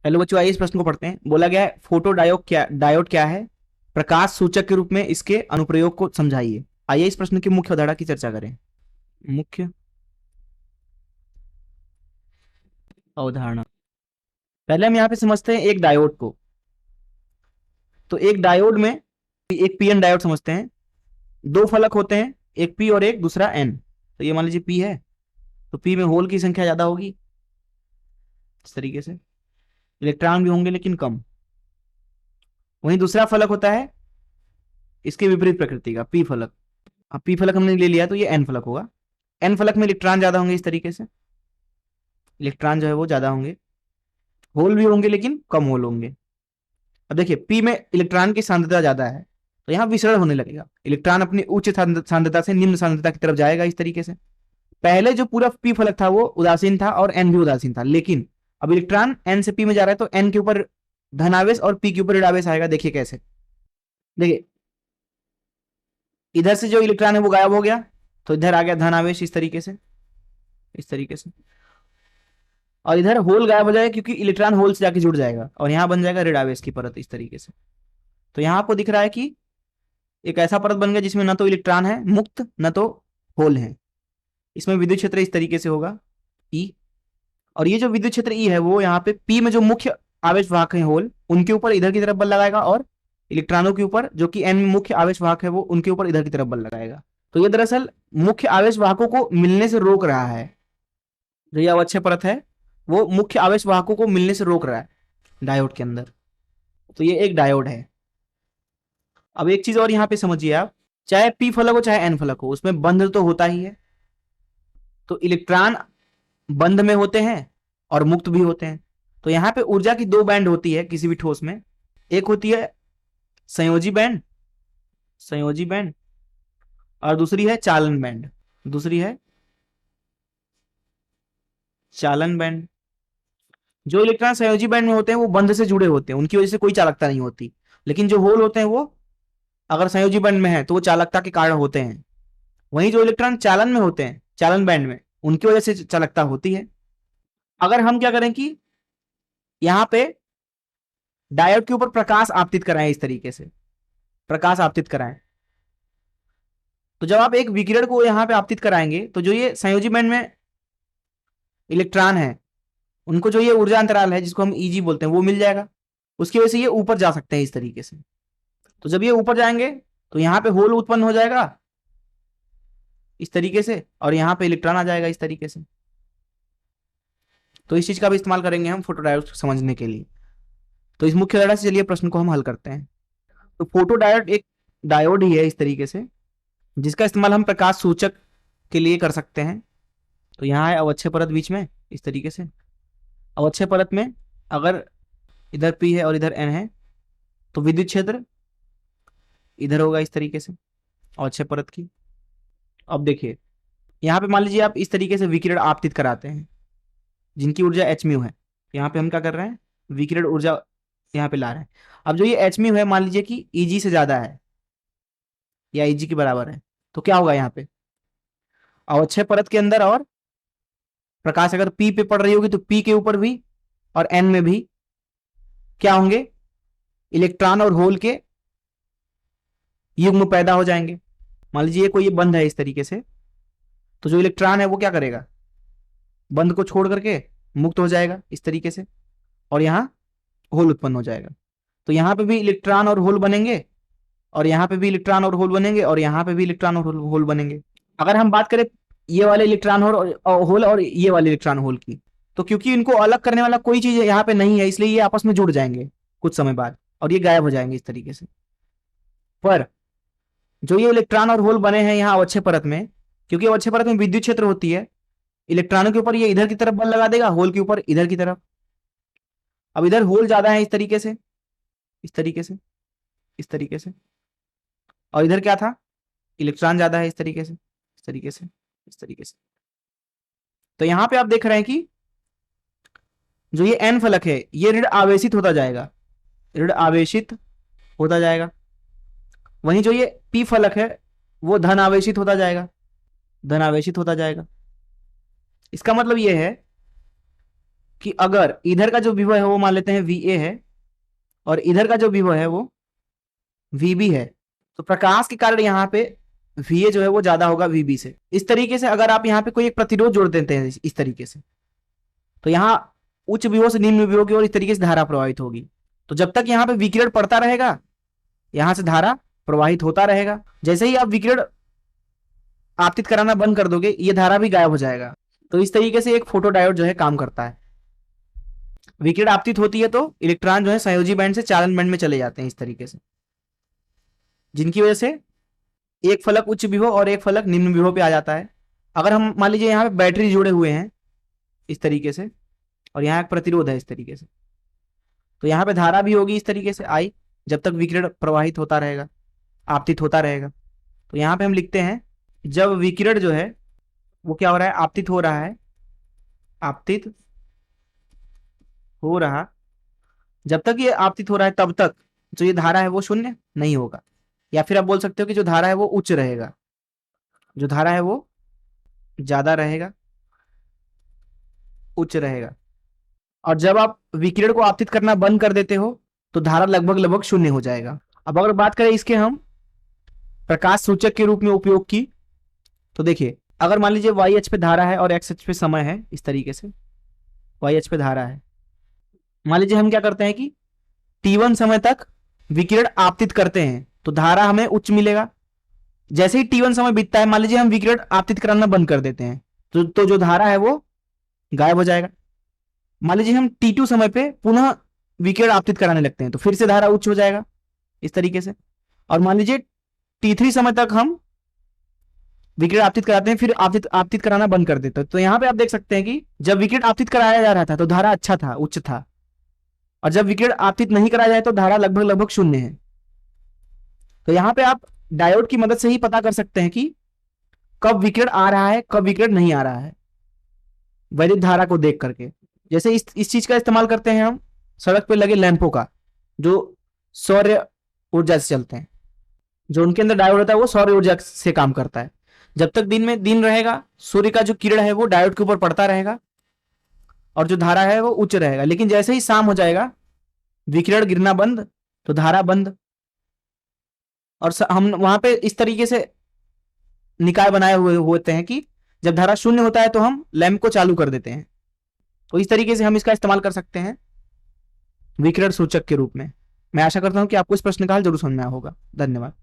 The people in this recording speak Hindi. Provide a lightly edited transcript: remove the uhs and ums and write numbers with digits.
हेलो बच्चों, आइए इस प्रश्न को पढ़ते हैं। बोला गया है फोटो डायोड क्या है, प्रकाश सूचक के रूप में इसके अनुप्रयोग को समझाइए। आइए इस प्रश्न की मुख्य अवधारणा की चर्चा करें। मुख्य अवधारणा, पहले हम यहाँ पे समझते हैं एक डायोड को। तो एक डायोड में एक पीएन डायोड समझते हैं। दो फलक होते हैं, एक पी और एक दूसरा एन। तो ये मान लीजिए पी है, तो पी में होल की संख्या ज्यादा होगी इस तरीके से, इलेक्ट्रॉन भी होंगे लेकिन कम। वहीं दूसरा फलक होता है इसके विपरीत प्रकृति का, पी फलक। अब पी फलक हमने ले लिया तो ये एन फलक होगा। एन फलक में इलेक्ट्रॉन ज्यादा होंगे इस तरीके से, इलेक्ट्रॉन जो है वो ज्यादा होंगे, होल भी होंगे लेकिन कम होल होंगे। अब देखिए पी में इलेक्ट्रॉन की सांद्रता ज्यादा है, तो यहाँ विसरण होने लगेगा। इलेक्ट्रॉन अपनी उच्च सांद्रता से निम्न सांद्रता की तरफ जाएगा इस तरीके से। पहले जो पूरा पी फलक था वो उदासीन था और एन भी उदासीन था, लेकिन अब इलेक्ट्रॉन एन से पी में जा रहा है तो एन के ऊपर धनावेश और पी के ऊपर ऋणावेश आएगा। देखिए कैसे, देखिए इधर से जो इलेक्ट्रॉन है वो गायब हो गया, तो इधर आ गया धनावेश इस तरीके से, इस तरीके से। और इधर होल गायब हो जाएगा क्योंकि इलेक्ट्रॉन होल से जाके जुड़ जाएगा और यहां बन जाएगा ऋणावेश की परत इस तरीके से। तो यहां आपको दिख रहा है कि एक ऐसा परत बन गया जिसमें न तो इलेक्ट्रॉन है मुक्त, न तो होल है। इसमें विद्युत क्षेत्र इस तरीके से होगा ई, और ये जो विद्युत क्षेत्र ई है वो यहाँ पे पी में जो मुख्य आवेश वाहक है होल, उनके ऊपर इधर की तरफ बल लगाएगा, और इलेक्ट्रॉनों के ऊपर जो कि एन में मुख्य आवेश वाहक है वो उनके ऊपर इधर की तरफ बल लगाएगा। तो ये दरअसल मुख्य आवेश वाहकों को मिलने से रोक रहा है। जो ये अवक्षय परत है वो मुख्य आवेश वाहकों को मिलने से रोक रहा है डायोड के अंदर। तो ये एक डायोड है। अब एक चीज और यहाँ पे समझिए आप, चाहे पी फलक हो चाहे एन फलक हो, उसमें बंध तो होता ही है। तो इलेक्ट्रॉन बंध में होते हैं और मुक्त भी होते हैं। तो यहाँ पे ऊर्जा की दो बैंड होती है किसी भी ठोस में। एक होती है संयोजी बैंड, संयोजी बैंड, और दूसरी है चालन बैंड, दूसरी है चालन बैंड। जो इलेक्ट्रॉन संयोजी बैंड में होते हैं वो बंध से जुड़े होते हैं, उनकी वजह से कोई चालकता नहीं होती। लेकिन जो होल होते हैं वो अगर संयोजी बैंड में है तो वो चालकता के कारण होते हैं। वहीं जो इलेक्ट्रॉन चालन में होते हैं, चालन बैंड में, उनकी वजह से चालकता होती है। अगर हम क्या करें कि यहां पे डायोड के ऊपर प्रकाश आपतित कराएं, इस तरीके से प्रकाश आपतित कराएं, तो जब आप एक विकिरण को यहां पे आपतित कराएंगे तो जो ये संयोजी बैंड में इलेक्ट्रॉन है उनको जो ये ऊर्जा अंतराल है जिसको हम ईजी बोलते हैं वो मिल जाएगा। उसकी वजह से ये ऊपर जा सकते हैं इस तरीके से। तो जब ये ऊपर जाएंगे तो यहां पे होल उत्पन्न हो जाएगा इस तरीके से, और यहां पे इलेक्ट्रॉन आ जाएगा इस तरीके से। तो इस चीज का भी इस्तेमाल करेंगे हम फोटोडायोड समझने के लिए। तो इस मुख्य धारा से चलिए प्रश्न को हम हल करते हैं। तो फोटोडायोड एक डायोड ही है इस तरीके से, जिसका इस्तेमाल हम प्रकाश सूचक के लिए कर सकते हैं। तो यहाँ है अवक्षय परत बीच में इस तरीके से। अवक्षय परत में अगर इधर पी है और इधर एन है तो विद्युत क्षेत्र इधर होगा इस तरीके से अवक्षय परत की। अब देखिए यहाँ पे मान लीजिए आप इस तरीके से विकिरण आपतित कराते हैं जिनकी ऊर्जा एच म्यू है। यहाँ पे हम क्या कर रहे हैं, विकिरण ऊर्जा यहाँ पे ला रहे हैं। अब जो ये एच म्यू है मान लीजिए कि ईजी से ज्यादा है या ईजी के बराबर है, तो क्या होगा यहाँ पे अवक्षय परत के अंदर, और प्रकाश अगर पी पे पड़ रही होगी तो पी के ऊपर भी और एन में भी क्या होंगे, इलेक्ट्रॉन और होल के युग्म पैदा हो जाएंगे। मान लीजिए कोई ये बंध है इस तरीके से, तो जो इलेक्ट्रॉन है वो क्या करेगा, बंध को छोड़ करके मुक्त हो जाएगा इस तरीके से, और यहां होल उत्पन्न हो जाएगा। तो यहां पे भी इलेक्ट्रॉन और होल बनेंगे, और यहां पे भी इलेक्ट्रॉन और होल बनेंगे, और यहां पे भी इलेक्ट्रॉन और होल बनेंगे। अगर हम बात करें ये वाले इलेक्ट्रॉन होल और ये वाले इलेक्ट्रॉन होल की, तो क्योंकि इनको अलग करने वाला कोई चीज यहाँ पे नहीं है, इसलिए ये आपस में जुड़ जाएंगे कुछ समय बाद और ये गायब हो जाएंगे इस तरीके से। पर जो ये इलेक्ट्रॉन और होल बने हैं यहाँ अवक्षय परत में, क्योंकि अवक्षय परत में विद्युत क्षेत्र होती है, इलेक्ट्रॉनों के ऊपर ये इधर की तरफ बल लगा देगा, होल के ऊपर इधर की तरफ। अब इधर होल ज्यादा है इस तरीके से, इस तरीके से, इस तरीके से, और इधर क्या था, इलेक्ट्रॉन ज्यादा है इस तरीके से, इस तरीके से, इस तरीके से। तो यहां पे आप देख रहे हैं कि जो ये एन फलक है ये ऋण आवेशित होता जाएगा, ऋण आवेशित होता जाएगा। वहीं जो ये पी फलक है वो धन आवेशित होता जाएगा, धन आवेशित होता जाएगा। इसका मतलब ये है कि अगर इधर का जो विभव है वो मान लेते हैं VA है और इधर का जो विभव है वो VB है, तो प्रकाश के कारण यहाँ पे VA जो है वो ज्यादा होगा VB से। इस तरीके से अगर आप यहाँ पे कोई एक प्रतिरोध जोड़ देते हैं इस तरीके से, तो यहाँ उच्च विभव से निम्न विभव की ओर इस तरीके से धारा प्रवाहित होगी। तो जब तक यहाँ पे विकिरण पड़ता रहेगा, यहां से धारा प्रवाहित होता रहेगा। जैसे ही आप विकिरण आपतित कराना बंद कर दोगे, ये धारा भी गायब हो जाएगा। तो इस तरीके से एक फोटोडायोड जो है काम करता है। विकिरण आपतित होती है तो इलेक्ट्रॉन जो है सहयोजी बैंड से चालन बैंड में चले जाते हैं इस तरीके से, जिनकी वजह से एक फलक उच्च विभव और एक फलक निम्न विभव पे आ जाता है। अगर हम मान लीजिए यहाँ पे बैटरी जुड़े हुए हैं इस तरीके से और यहाँ एक प्रतिरोध है इस तरीके से, तो यहाँ पे धारा भी होगी इस तरीके से आई, जब तक विकिरण प्रवाहित होता रहेगा, आपतित होता रहेगा। तो यहाँ पे हम लिखते हैं जब विकिरण जो है वो क्या हो रहा है, आपतित हो रहा है, आपतित हो रहा, जब तक ये आपतित हो रहा है तब तक जो ये धारा है वो शून्य नहीं होगा, या फिर आप बोल सकते हो कि जो धारा है वो उच्च रहेगा, जो धारा है वो ज्यादा रहेगा, उच्च रहेगा। और जब आप विकिरण को आपतित करना बंद कर देते हो तो धारा लगभग लगभग शून्य हो जाएगा। अब अगर बात करें इसके हम प्रकाश सूचक के रूप में उपयोग की, तो देखिए अगर मान लीजिए y अक्ष पे धारा है और x अक्ष पे समय है, इस तरीके से y अक्ष पे धारा है, मान लीजिए हम क्या करते हैं कि t1 समय तक विकिरण आपतित करते हैं तो धारा हमें उच्च मिलेगा। जैसे ही t1 समय बीतता है, मान लीजिए हम विकिरण आपतित कराना बंद कर देते हैं तो जो धारा है वो गायब हो जाएगा। मान लीजिए हम t2 समय पे पुनः विकिरण आपतित कराने लगते हैं तो फिर से धारा उच्च हो जाएगा इस तरीके से। और मान लीजिए t3 समय तक हम विकिरण आपतित कराते हैं, फिर आपतित कराना बंद कर देते हैं। तो यहां पे आप देख सकते हैं कि जब विकिरण आपतित कराया जा रहा था तो धारा अच्छा था, उच्च था, और जब विकिरण आपतित नहीं कराया जाए तो धारा लगभग लगभग शून्य है। तो यहां पे आप डायोड की मदद से ही पता कर सकते हैं कि कब विकिरण आ रहा है, कब विकिरण नहीं आ रहा है, वैद्युत धारा को देख करके। जैसे इस चीज का इस्तेमाल करते हैं हम सड़क पे लगे लैंपों का, जो सौर ऊर्जा से चलते हैं, जो उनके अंदर डायोड होता है वो सौर ऊर्जा से काम करता है। जब तक दिन में दिन रहेगा, सूर्य का जो किरण है वो डायोड के ऊपर पड़ता रहेगा और जो धारा है वो उच्च रहेगा। लेकिन जैसे ही शाम हो जाएगा, विकिरण गिरना बंद तो धारा बंद। और हम वहां पे इस तरीके से निकाय बनाए हुए होते हैं कि जब धारा शून्य होता है तो हम लैंप को चालू कर देते हैं। तो इस तरीके से हम इसका इस्तेमाल कर सकते हैं विकिरण सूचक के रूप में। मैं आशा करता हूं कि आपको इस प्रश्न का हल जरूर समझ में आया होगा। धन्यवाद।